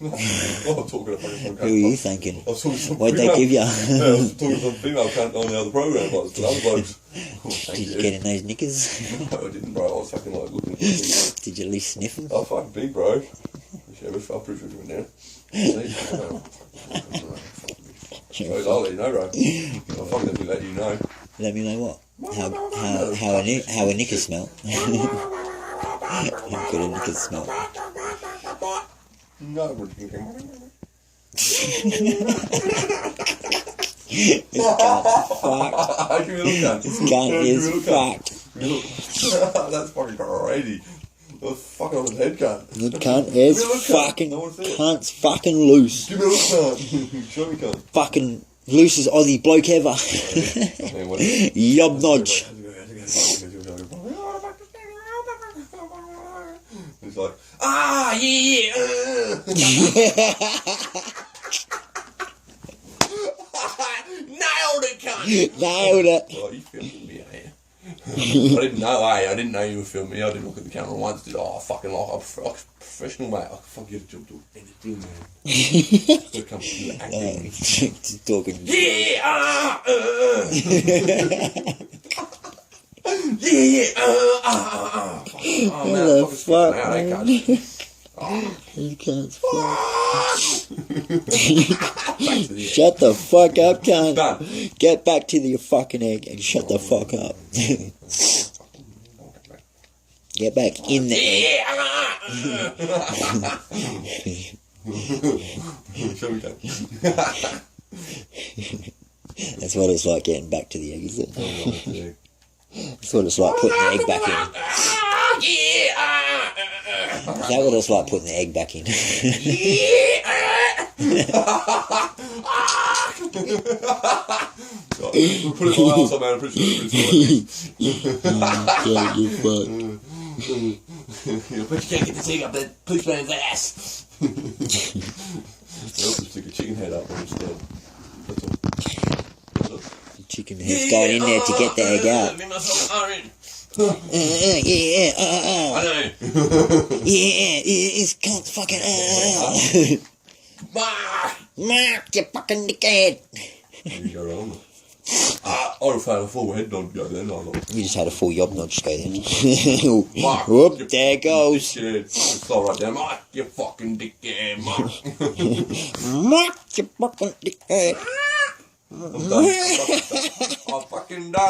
I'm talking to fucking Who are you thinking? I was talking to some What'd they female- give you? Yeah, I was talking to some female cunt on the other programme, but the other blokes. Oh, thank Did you get in those knickers? No, I didn't, bro. I was fucking like looking. Did you at least sniff them? Oh, fucking big, bro. Yeah, I'm pretty sure doing now. So I'll let you know, bro. I'll fucking definitely let you know. Let me know what? How a knicker smell? How good a knicker smell? No, we're This cunt's fucked. Give me a look at This cunt is fucked. That's fucking crazy. That's fucking on his head, cunt. The cunt is fucking. Cunt's fucking loose. Give me a look, cunt. Show me, cunt. Fucking loosest Aussie bloke ever. Yob nodge. He's like, ah, yeah. Nailed it, cunt. Nailed it. Oh, you filming me, eh? I didn't know, eh? I didn't know you were filming me. I didn't look at the camera once. Did I fucking like I'm professional, mate. I can fucking get a job to anything, man. Gotta come to acting. Just talking. Yeah, What the fuck, man? You can't Shut the fuck up, cunt. Done. Get back to your fucking egg and shut the fuck up. Get back in the egg. That's what it's like getting back to the egg, is it? That's what it's like putting the egg back in. Is that what it's like putting the egg back in? We'll put it in my house, man. I'm pretty sure Yeah, you fuck. But you can't get the egg up there. Please put it in his ass. Just stick a chicken head up instead. That's all. The chicken head's going in there to get the egg out. I know. Yeah, it's cunt fucking Mark, you fucking dickhead. You go wrong. I'd have had a full head nod go then. You just had a full yob nod just go then. Mark, whoop, there it goes. Slow right there, Mark, you fucking dickhead, Mark. Mark, you fucking dickhead. I'm done. I'm fucking done.